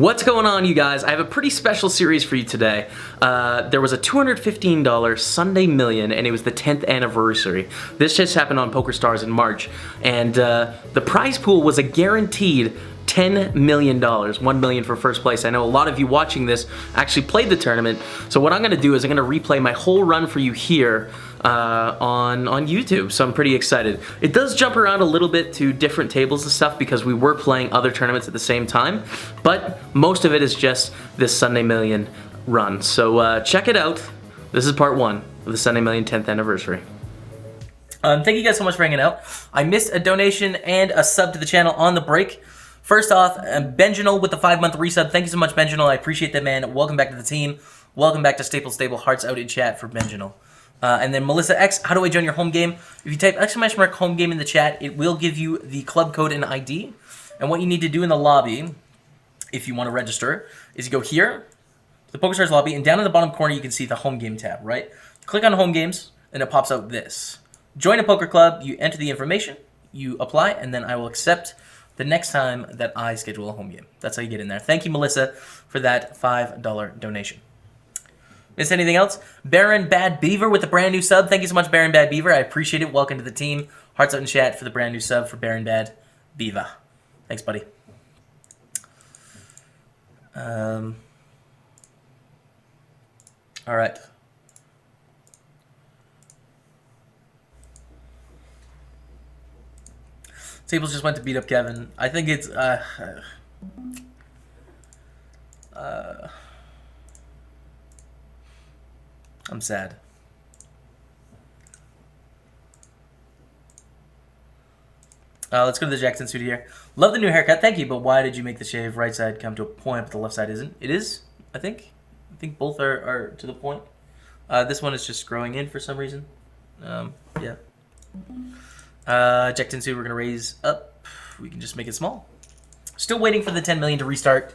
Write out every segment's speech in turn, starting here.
What's going on, you guys? I have a pretty special series for you today. There was a $215 Sunday Million, and it was the 10th anniversary. This just happened on PokerStars in March, and the prize pool was a guaranteed $10 million, $1 million for first place. I know a lot of you watching this actually played the tournament, so what I'm going to do is I'm going to replay my whole run for you here on YouTube, so I'm pretty excited. It does jump around a little bit to different tables and stuff because we were playing other tournaments at the same time, but most of it is just this Sunday Million run. So check it out. This is part one of the Sunday Million 10th anniversary. Thank you guys so much for hanging out. I missed a donation and a sub to the channel on the break. First off, Benjinal with the 5-month resub. Thank you so much, Benjinal. I appreciate that, man. Welcome back to the team. Welcome back to Staple Stable. Hearts out in chat for Benjinal. And then Melissa X, how do I join your home game? If you type ! home game in the chat, it will give you the club code and ID. And what you need to do in the lobby, if you want to register, is you go here, to the PokerStars lobby, and down in the bottom corner you can see the home game tab, right? Click on home games, and it pops out this. Join a poker club, you enter the information, you apply, and then I will accept the next time that I schedule a home game. That's how you get in there. Thank you, Melissa, for that $5 donation. Miss anything else? Baron Bad Beaver with the brand new sub. Thank you so much, Baron Bad Beaver. I appreciate it. Welcome to the team. Hearts out in chat for the brand new sub for Baron Bad Beaver. Thanks, buddy. All right. Tables just went to beat up Kevin. I think it's I'm sad. Let's go to the Jackson studio here. Love the new haircut, thank you, but why did you make the shave right side come to a point, but the left side isn't? It is, I think. I think both are to the point. This one is just growing in for some reason. Yeah. Jack 10 suit, we're going to raise up. We can just make it small. Still waiting for the 10 million to restart.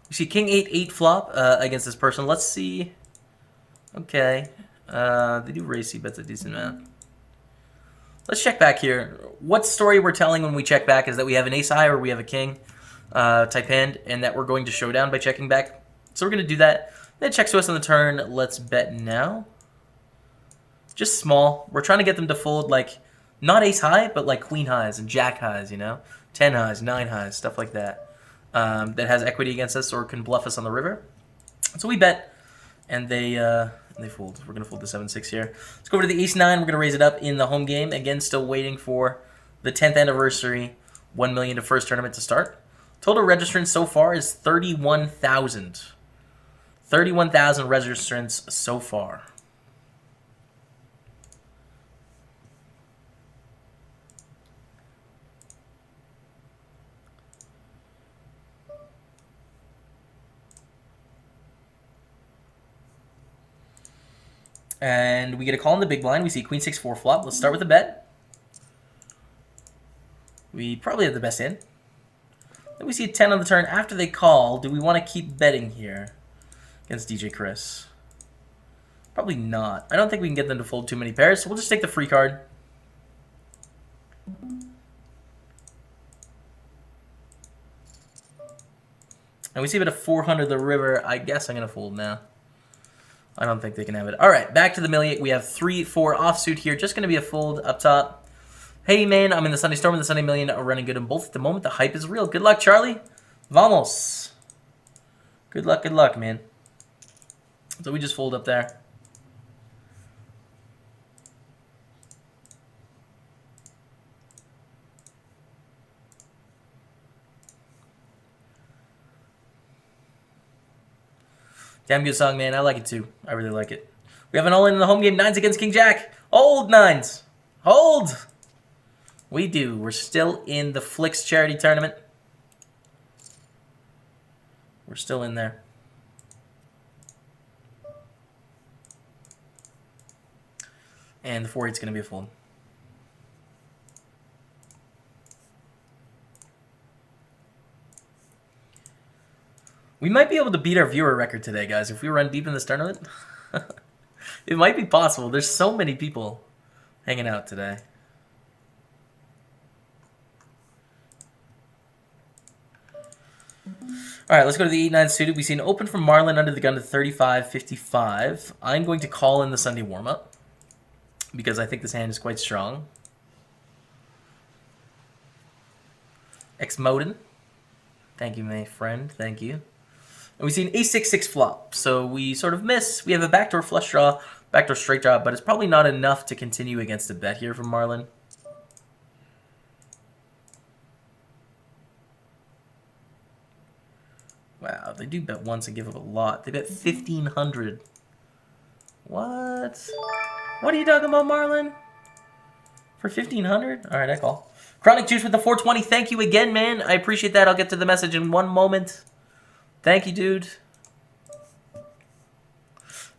We see King 8-8 flop against this person. Let's see. Okay. They do raise C-bets a decent amount. Let's check back here. What story we're telling when we check back is that we have an ace high or we have a king type hand, and that we're going to showdown by checking back. So we're going to do that. Then it checks to us on the turn. Let's bet now. Just small. We're trying to get them to fold like not ace high, but like queen highs and jack highs, you know? 10 highs, 9 highs, stuff like that. That has equity against us or can bluff us on the river. So we bet, and they fold. We're going to fold the 7-6 here. Let's go over to the ace-9. We're going to raise it up in the home game. Again, still waiting for the 10th anniversary, 1 million to first tournament to start. Total registrants so far is 31,000. 31,000 registrants so far. And we get a call in the big blind. We see Queen 6-4 flop. Let's start with a bet. We probably have the best hand. Then we see a 10 on the turn. After they call, do we want to keep betting here against DJ Chris? Probably not. I don't think we can get them to fold too many pairs, so we'll just take the free card. And we see a bit of 400 the river. I guess I'm going to fold now. I don't think they can have it. All right, back to the million. We have 3-4 offsuit here. Just going to be a fold up top. Hey, man, I'm in the Sunday Storm and the Sunday Million are running good in both at the moment. The hype is real. Good luck, Charlie. Vamos. Good luck, man. So we just fold up there. Damn good song, man. I like it too. I really like it. We have an all-in the home game. 9s against King Jack. Hold 9s. Hold. We do. We're still in the Flicks charity tournament. We're still in there. And the 4-8's going to be a fold. We might be able to beat our viewer record today, guys. If we run deep in this tournament, It might be possible. There's so many people hanging out today. All right, let's go to the 8-9 suited. We see an open from Marlin under the gun to 35-55. I'm going to call in the Sunday warm-up because I think this hand is quite strong. X-Modin. Thank you, my friend. Thank you. And we see an ace-6-6 flop, so we sort of miss. We have a backdoor flush draw, backdoor straight draw, but it's probably not enough to continue against a bet here from Marlin. Wow, they do bet once and give up a lot. They bet 1,500. What? What are you talking about, Marlin? For 1,500? All right, I call. Chronic Juice with the 420. Thank you again, man. I appreciate that. I'll get to the message in one moment. Thank you, dude. And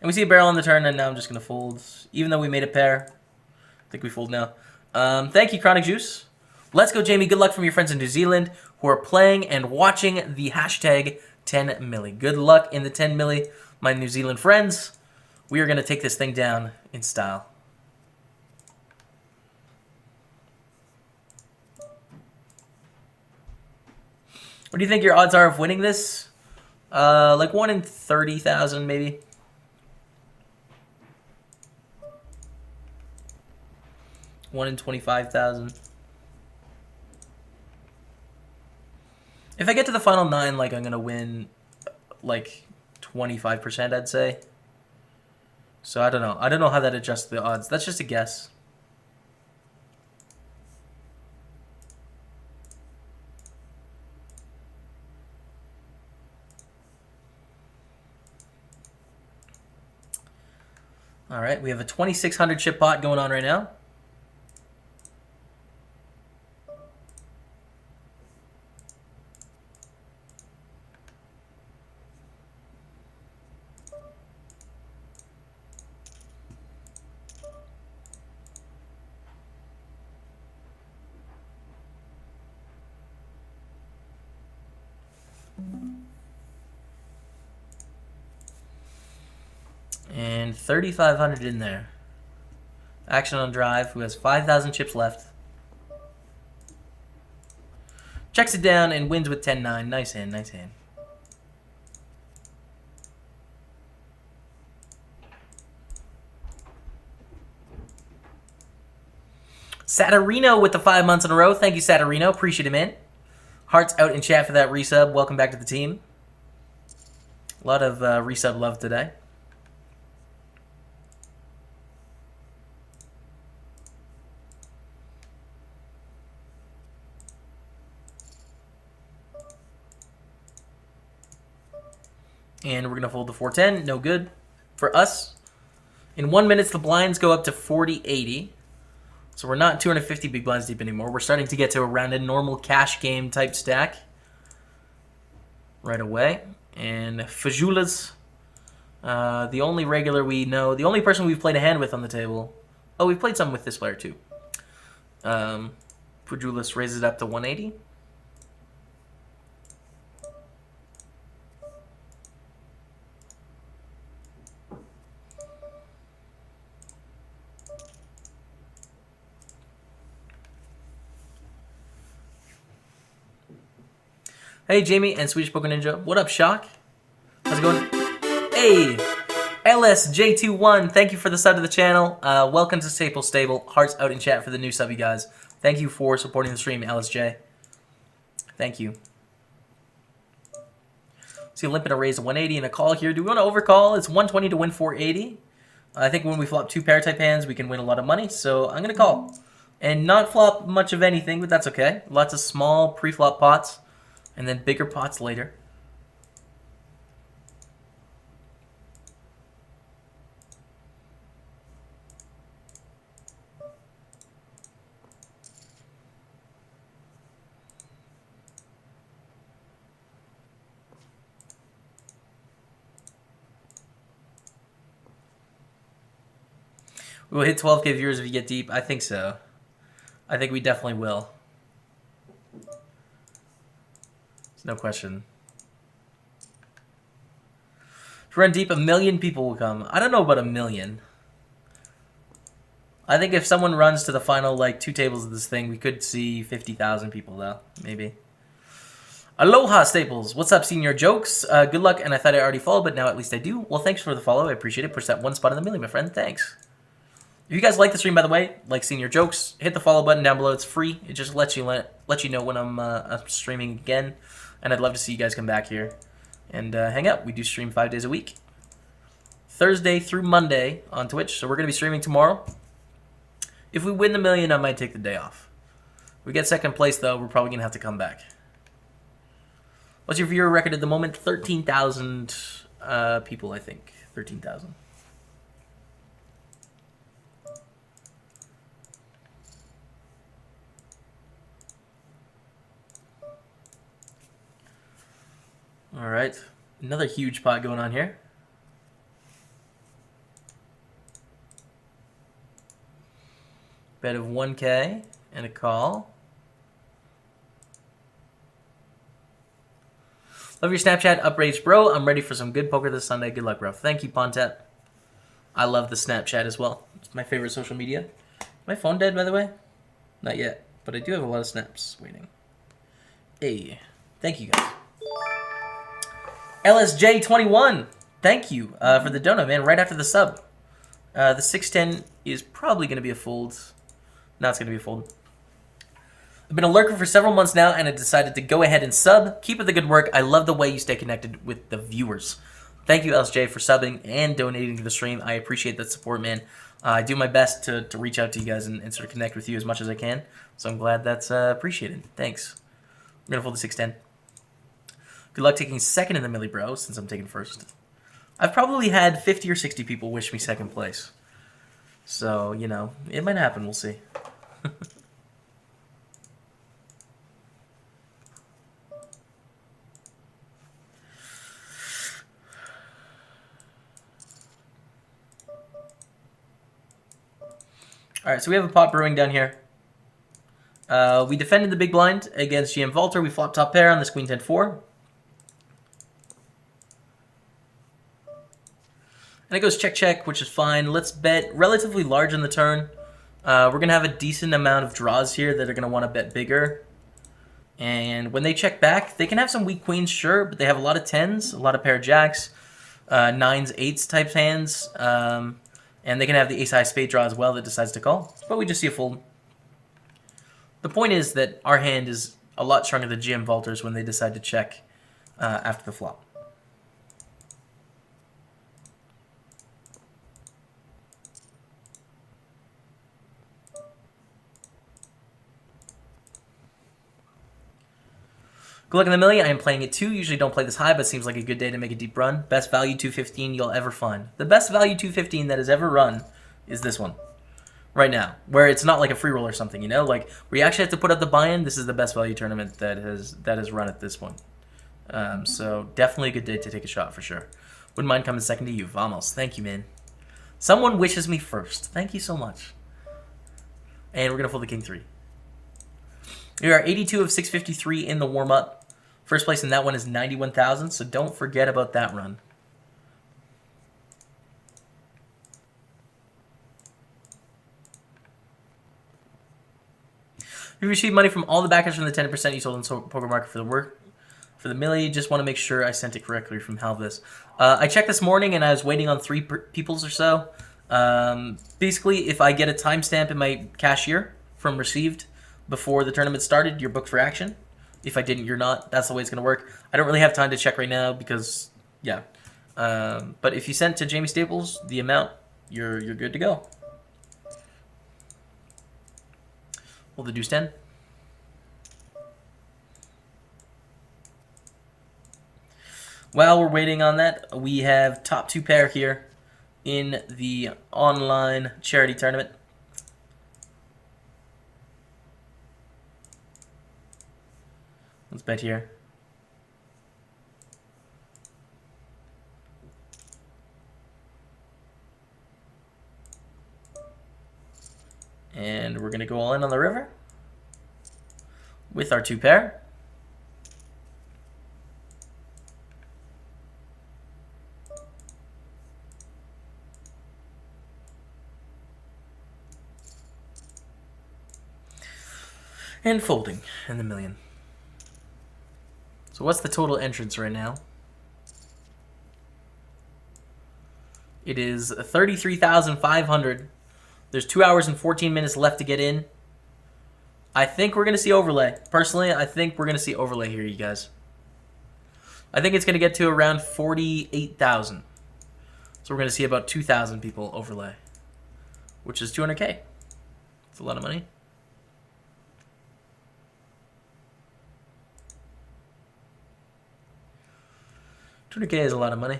we see a barrel on the turn, and now I'm just going to fold. Even though we made a pair. I think we fold now. Thank you, Chronic Juice. Let's go, Jamie. Good luck from your friends in New Zealand who are playing and watching the hashtag 10milli. Good luck in the 10milli, my New Zealand friends. We are going to take this thing down in style. What do you think your odds are of winning this? Like 1 in 30,000, maybe. 1 in 25,000. If I get to the final 9, like, I'm going to win, like, 25%, I'd say. So, I don't know. I don't know how that adjusts the odds. That's just a guess. All right, we have a 2,600 chip pot going on right now. And 3,500 in there. Action on drive, who has 5,000 chips left. Checks it down and wins with 10-9. Nice hand, nice hand. Saturino with the 5 months in a row. Thank you, Saturino. Appreciate it, man. Hearts out in chat for that resub. Welcome back to the team. A lot of resub love today. And we're going to fold the 410. No good for us. In 1 minute, the blinds go up to 40-80. So we're not 250 big blinds deep anymore. We're starting to get to around a normal cash game type stack right away. And Fajula's the only regular we know. The only person we've played a hand with on the table. Oh, we've played some with this player too. Fajula's raises it up to 180. Hey, Jamie and Swedish Poker Ninja. What up, Shock? How's it going? Hey, LSJ21. Thank you for the sub to the channel. Welcome to Staple Stable. Hearts out in chat for the new sub, you guys. Thank you for supporting the stream, LSJ. Thank you. See, limping a raise 180 and a call here. Do we want to overcall? It's 120 to win 480. I think when we flop 2 pair type hands, we can win a lot of money. So I'm going to call. And not flop much of anything, but that's okay. Lots of small pre-flop pots. And then bigger pots later. We'll hit 12K viewers if you get deep. I think so. I think we definitely will. No question. If we run deep, 1 million people will come. I don't know about 1 million. I think if someone runs to the final, like, 2 tables of this thing, we could see 50,000 people, though. Maybe. Aloha, Staples. What's up, Senior Jokes? Good luck, and I thought I already followed, but now at least I do. Well, thanks for the follow. I appreciate it. Push that 1 spot in the million, my friend. Thanks. If you guys like the stream, by the way, like Senior Jokes, hit the follow button down below. It's free. It just lets you know when I'm streaming again, and I'd love to see you guys come back here and hang out. We do stream 5 days a week, Thursday through Monday on Twitch. So we're gonna be streaming tomorrow. If we win the million, I might take the day off. If we get second place, though, we're probably gonna have to come back. What's your viewer record at the moment? 13,000 people, I think. 13,000. All right, another huge pot going on here. Bet of 1K and a call. Love your Snapchat uprates, bro. I'm ready for some good poker this Sunday. Good luck, bro. Thank you, Pontet. I love the Snapchat as well. It's my favorite social media. My phone dead, by the way? Not yet, but I do have a lot of snaps waiting. Hey, thank you guys. LSJ21, thank you for the donut, man, right after the sub. The 610 is probably going to be a fold. No, it's going to be a fold. I've been a lurker for several months now, and I decided to go ahead and sub. Keep up the good work. I love the way you stay connected with the viewers. Thank you, LSJ, for subbing and donating to the stream. I appreciate that support, man. I do my best to reach out to you guys and sort of connect with you as much as I can, so I'm glad that's appreciated. Thanks. I'm going to fold the 610. Good luck taking second in the milli, bro, since I'm taking first. I've probably had 50 or 60 people wish me second place. So, you know, it might happen. We'll see. All right, so we have a pot brewing down here. We defended the big blind against GM Vaulter. We flopped top pair on this Queen 10-4. And it goes check-check, which is fine. Let's bet relatively large on the turn. We're going to have a decent amount of draws here that are going to want to bet bigger. And when they check back, they can have some weak queens, sure, but they have a lot of 10s, a lot of pair of jacks, 9s, 8s type hands. And they can have the ace-high spade draw as well that decides to call. But we just see a fold. The point is that our hand is a lot stronger than GM Vaulters when they decide to check after the flop. Good luck in the million. I am playing it too. Usually don't play this high, but seems like a good day to make a deep run. Best value 215 you'll ever find. The best value 215 that has ever run is this one. Right now. Where it's not like a free roll or something, you know? Like, where you actually have to put up the buy-in. This is the best value tournament that has run at this point. So, definitely a good day to take a shot for sure. Wouldn't mind coming second to you. Vamos. Thank you, man. Someone wishes me first. Thank you so much. And we're going to fold the king 3. We are 82 of 653 in the warm-up. First place in that one is 91,000, so don't forget about that run. You received money from all the backers from the 10% you sold in Poker Market for the work. For the milli, just want to make sure I sent it correctly from Halvis. I checked this morning and I was waiting on 3 peoples or so. Basically, if I get a timestamp in my cashier from received before the tournament started, you're booked for action. If I didn't, you're not. That's the way it's going to work. I don't really have time to check right now because, yeah. But if you sent to Jamie Staples the amount, you're good to go. Hold the deuce 10. While we're waiting on that, we have top 2 pair here in the online charity tournament. Let's bet here. And we're going to go all in on the river with our 2 pair. And folding in the million. So what's the total entrance right now? It is 33,500. There's 2 hours and 14 minutes left to get in. I think we're going to see overlay. Personally, I think we're going to see overlay here, you guys. I think it's going to get to around 48,000. So we're going to see about 2,000 people overlay, which is 200K. It's a lot of money. $200K is a lot of money.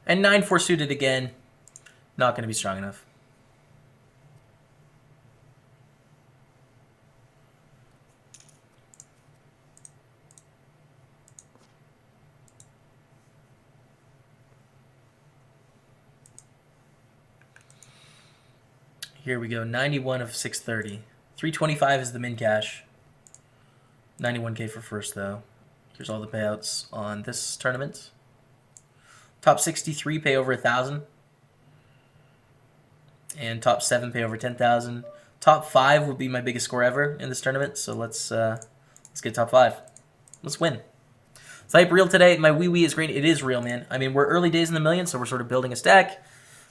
And 9-4 suited again, not going to be strong enough. Here we go, 91 of 630. 325 is the min cash. 91K for first, though. Here's all the payouts on this tournament. Top 63 pay over 1,000. And top 7 pay over 10,000. Top 5 would be my biggest score ever in this tournament, so let's get top 5. Let's win. Is hype real today? My wee is green. It is real, man. I mean, we're early days in the million, so we're sort of building a stack,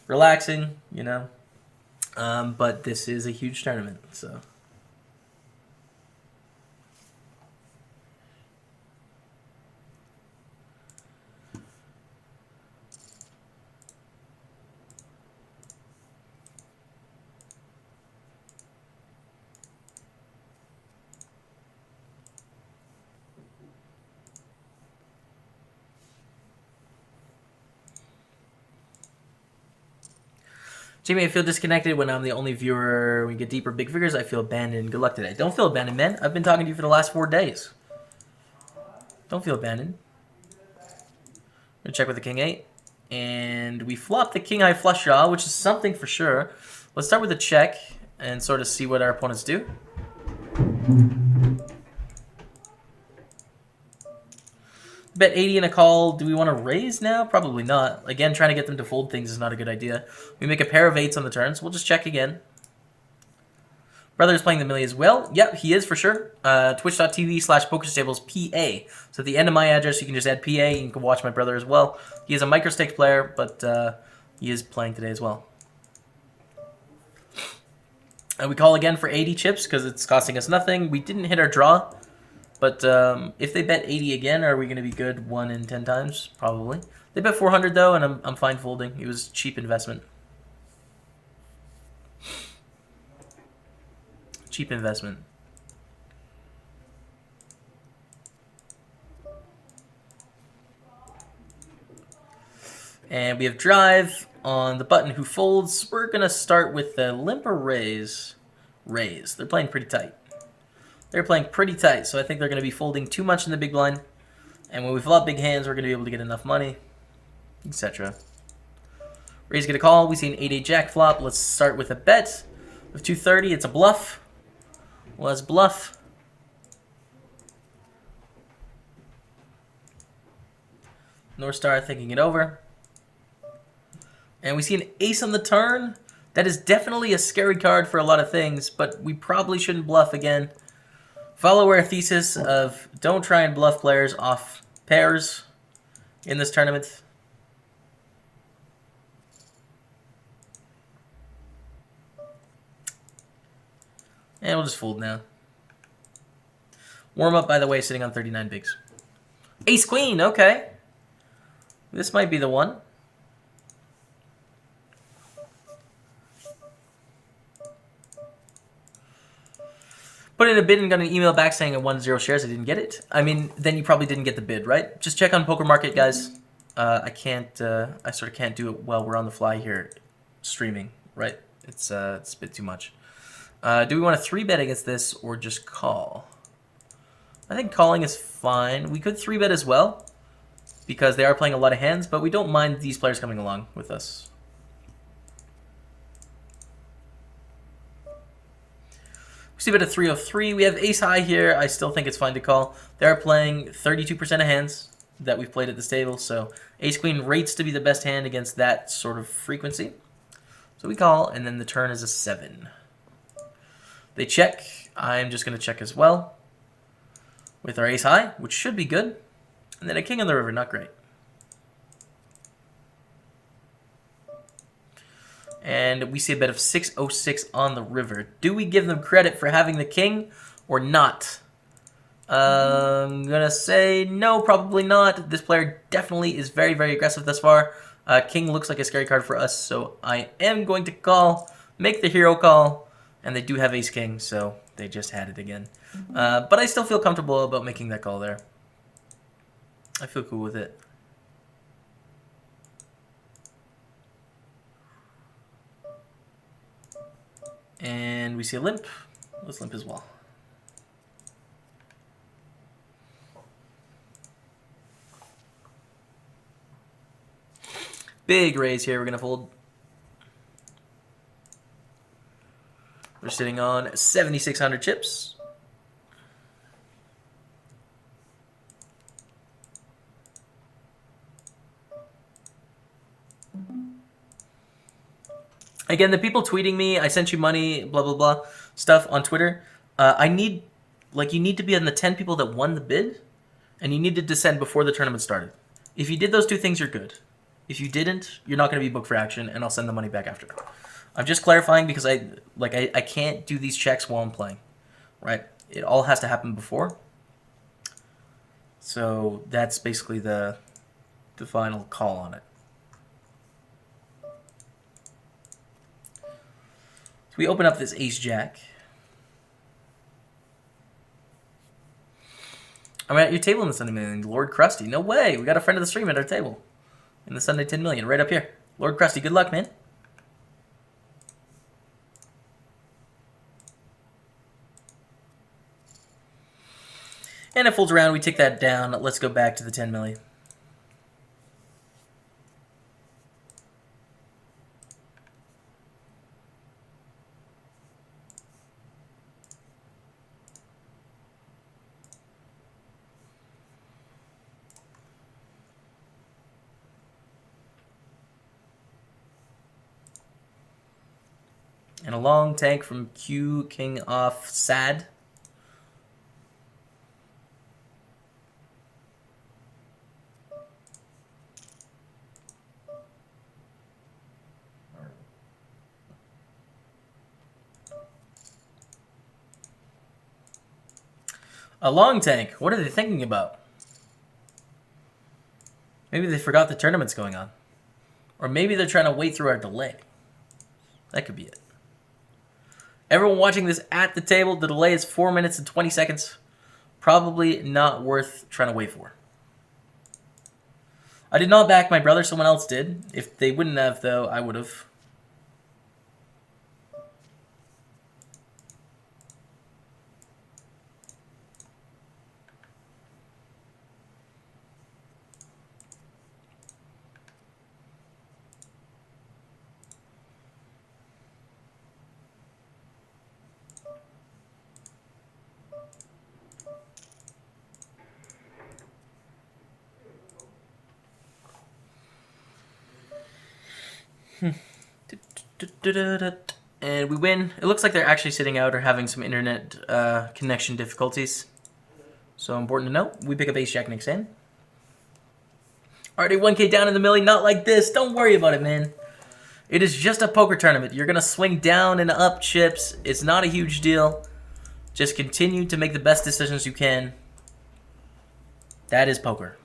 relaxing, you know. But this is a huge tournament, so. Jamie, I feel disconnected when I'm the only viewer. When we get deeper big figures, I feel abandoned. Good luck today. Don't feel abandoned, man. I've been talking to you for the last 4 days. Don't feel abandoned. I'm going to check with the King 8. And we flop the King High flush draw, which is something for sure. Let's start with a check and sort of see what our opponents do. Bet 80 and a call. Do we want to raise now? Probably not. Again, trying to get them to fold things is not a good idea. We make a pair of 8s on the turn, so we'll just check again. Brother is playing the Millie as well. Yep, he is for sure. Twitch.tv/PokerStablesPA. So at the end of my address, you can just add PA and you can watch my brother as well. He is a micro-stakes player, but he is playing today as well. And we call again for 80 chips because it's costing us nothing. We didn't hit our draw. But if they bet 80 again, are we going to be good 1 in 10 times? Probably. They bet 400 though, and I'm fine folding. It was cheap investment. Cheap investment. And we have drive on the button who folds. We're going to start with the limp or raise. Raise. They're playing pretty tight. They're playing pretty tight, so I think they're going to be folding too much in the big blind. And when we flop big hands, we're going to be able to get enough money, etc. Raise, get a call. We see an 8-8 jack flop. Let's start with a bet of 230. It's a bluff. Was bluff. North Star thinking it over. And we see an ace on the turn. That is definitely a scary card for a lot of things, but we probably shouldn't bluff again. Follow our thesis of don't try and bluff players off pairs in this tournament. And we'll just fold now. Warm up, by the way, sitting on 39 bigs. Ace Queen, okay. This might be the one. Put in a bid and got an email back saying I won 0 shares. I didn't get it. I mean, then you probably didn't get the bid, right? Just check on Poker Market, guys. I sort of can't do it while we're on the fly here, streaming, right? It's a bit too much. Do we want to 3-bet against this or just call? I think calling is fine. We could 3-bet as well because they are playing a lot of hands, but we don't mind these players coming along with us. We see a bit of 303. We have ace high here. I still think it's fine to call. They are playing 32% of hands. that we've played at this table. So ace queen rates to be the best hand against that sort of frequency. So we call, and then the turn is a 7. They check. I'm just going to check as well with our ace high, which should be good. And then a king on the river, not great. And we see a bet of 606 on the river. Do we give them credit for having the king or not? I'm going to say no, probably not. This player definitely is very, very aggressive thus far. King looks like a scary card for us, so I am going to call, make the hero call, and they do have ace-king, so they just had it again. But I still feel comfortable about making that call there. I feel cool with it. And we see a limp. Let's limp as well. Big raise here. We're going to fold. We're sitting on 7,600 chips. Again, the people tweeting me, I sent you money, blah, blah, blah, stuff on Twitter. You need to be on the 10 people that won the bid, and you need to descend before the tournament started. If you did those two things, you're good. If you didn't, you're not going to be booked for action, and I'll send the money back after. I'm just clarifying because I can't do these checks while I'm playing, right? It all has to happen before. So that's basically the final call on it. So we open up this ace-jack. I'm at your table in the Sunday Million, Lord Krusty. No way, we got a friend of the stream at our table in the Sunday 10 Million, right up here. Lord Krusty, good luck, man. And it folds around, we take that down. Let's go back to the 10 million. And a long tank from Q, king off, sad. A long tank. What are they thinking about? Maybe they forgot the tournament's going on. Or maybe they're trying to wait through our delay. That could be it. Everyone watching this at the table, the delay is 4 minutes and 20 seconds. Probably not worth trying to wait for. I did not back my brother, someone else did. If they wouldn't have, though, I would have. And we win. It looks like they're actually sitting out or having some internet connection difficulties. So important to note. We pick up ace-jack next hand. Already 1K down in the milli. Not like this. Don't worry about it, man. It is just a poker tournament. You're going to swing down and up chips. It's not a huge deal. Just continue to make the best decisions you can. That is poker.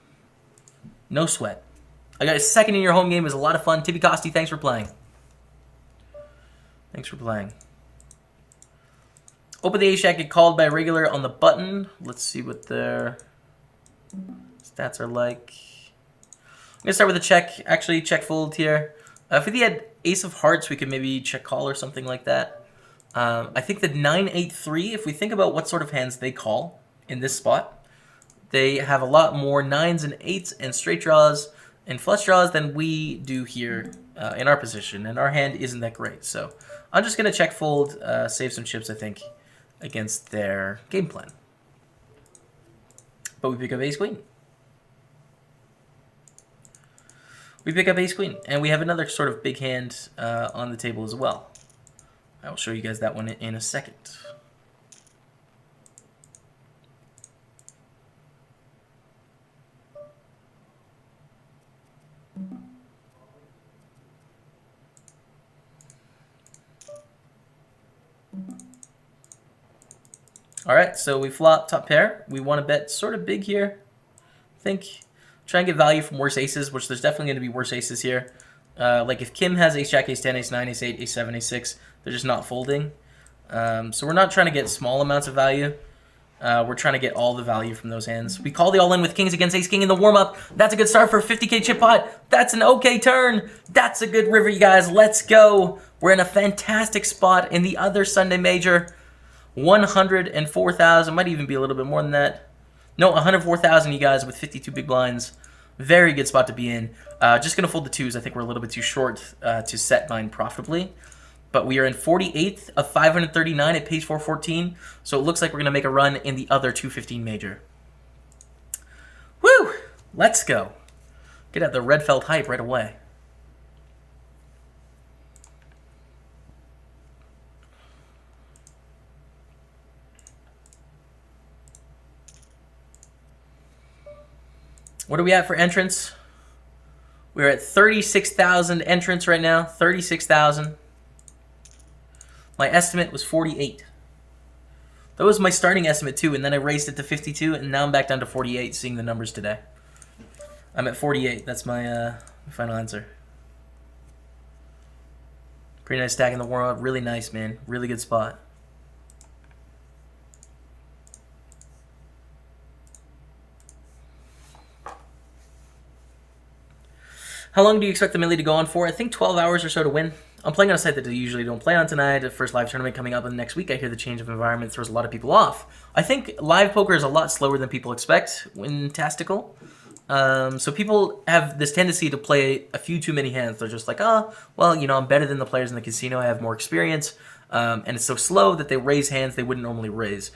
No sweat. I got a second in your home game. It was a lot of fun. Tippy Costi, thanks for playing. Thanks for playing. Open the ace-jack, get called by a regular on the button. Let's see what their stats are like. I'm going to start with a check. Actually, check fold here. If we had ace of hearts, we could maybe check call or something like that. I think the 9-8-3, if we think about what sort of hands they call in this spot, they have a lot more 9s and 8s and straight draws and flush draws than we do here in our position, and our hand isn't that great. So I'm just going to check fold, save some chips, I think, against their game plan. But we pick up ace-queen. we pick up ace queen, and we have another sort of big hand on the table as well. I will show you guys that one in a second. All right, so we flop top pair. We want to bet sort of big here. I think try and get value from worse aces, which there's definitely going to be worse aces here. Like if Kim has ace jack, ace 10, ace 9, ace 8, ace 7, ace 6, they're just not folding. So we're not trying to get small amounts of value. We're trying to get all the value from those hands. We call the all-in with kings against ace-king in the warm-up. That's a good start for a 50K chip pot. That's an okay turn. That's a good river, you guys. Let's go. We're in a fantastic spot in the other Sunday major. 104,000. Might even be a little bit more than that. No, 104,000, you guys, with 52 big blinds. Very good spot to be in. Just going to fold the twos. I think we're a little bit too short to set mine profitably. But we are in 48th of 539 at page 414. So it looks like we're going to make a run in the other 215 major. Woo! Let's go. Get at the red felt hype right away. What are we at for entrance? We're at 36,000 entrance right now. 36,000. My estimate was 48. That was my starting estimate too, and then I raised it to 52, and now I'm back down to 48, seeing the numbers today. I'm at 48. That's my final answer. Pretty nice stack in the warm-up. Really nice, man. Really good spot. How long do you expect the Millie to go on for? I think 12 hours or so to win. I'm playing on a site that I usually don't play on tonight. The first live tournament coming up in the next week. I hear the change of environment throws a lot of people off. I think live poker is a lot slower than people expect when tastical. So people have this tendency to play a few too many hands. They're just like, oh, well, you know, I'm better than the players in the casino. I have more experience. And it's so slow that they raise hands they wouldn't normally raise.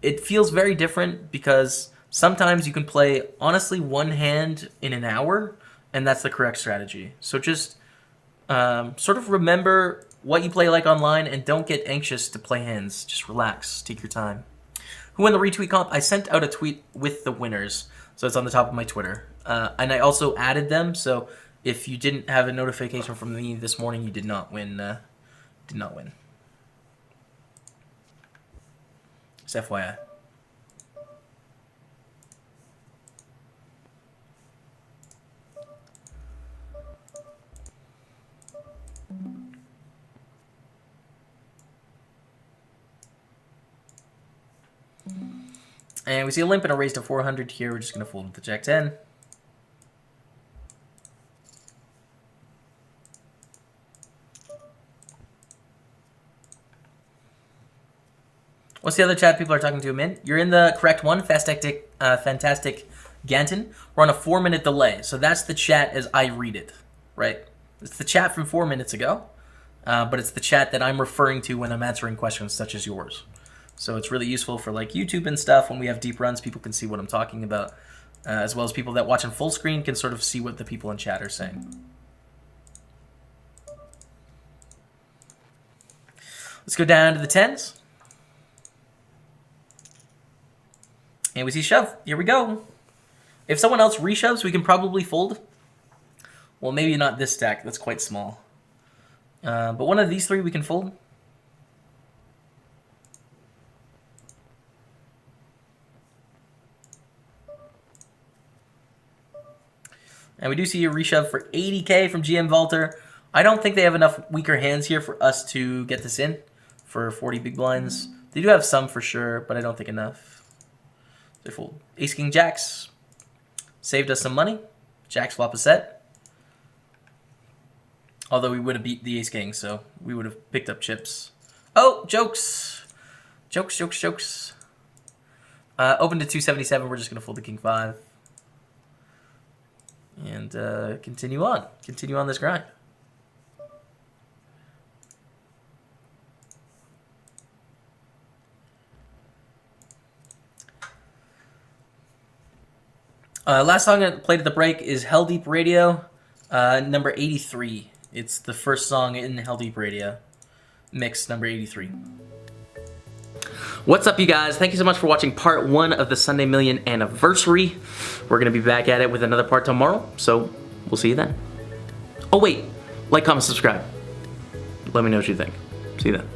It feels very different because sometimes you can play, honestly, one hand in an hour, and that's the correct strategy. So just sort of remember what you play like online and don't get anxious to play hands. Just relax. Take your time. Who won the retweet comp? I sent out a tweet with the winners. So it's on the top of my Twitter. And I also added them. So if you didn't have a notification from me this morning, you did not win. Did not win. Just FYI. And we see a limp and a raise to 400 here. We're just going to fold with the jack 10. What's the other chat people are talking to him in? You're in the correct one, Fantastic Ganton. We're on a 4-minute delay. So that's the chat as I read it, right? It's the chat from 4 minutes ago, but it's the chat that I'm referring to when I'm answering questions such as yours. So it's really useful for like YouTube and stuff. When we have deep runs, people can see what I'm talking about, as well as people that watch on full screen can sort of see what the people in chat are saying. Let's go down to the 10s. And we see shove. Here we go. If someone else reshoves, we can probably fold. Well, maybe not this stack. That's quite small. But one of these three we can fold. And we do see a reshove for 80K from GM Valter. I don't think they have enough weaker hands here for us to get this in for 40 big blinds. They do have some for sure, but I don't think enough. They fold. Ace King Jacks. Saved us some money. Jacks flop a set. Although we would have beat the Ace King, so we would have picked up chips. Oh, jokes. Jokes, jokes, jokes. Open to 277. We're just going to fold the King 5. And continue on. Continue on this grind. Last song I played at the break is Hell Deep Radio Number 83. It's the first song in Hell Deep Radio. Mix number 83. What's up, you guys? Thank you so much for watching part 1 of the Sunday Million anniversary. We're going to be back at it with another part tomorrow, so we'll see you then. Oh wait, like, comment, subscribe. Let me know what you think. See you then.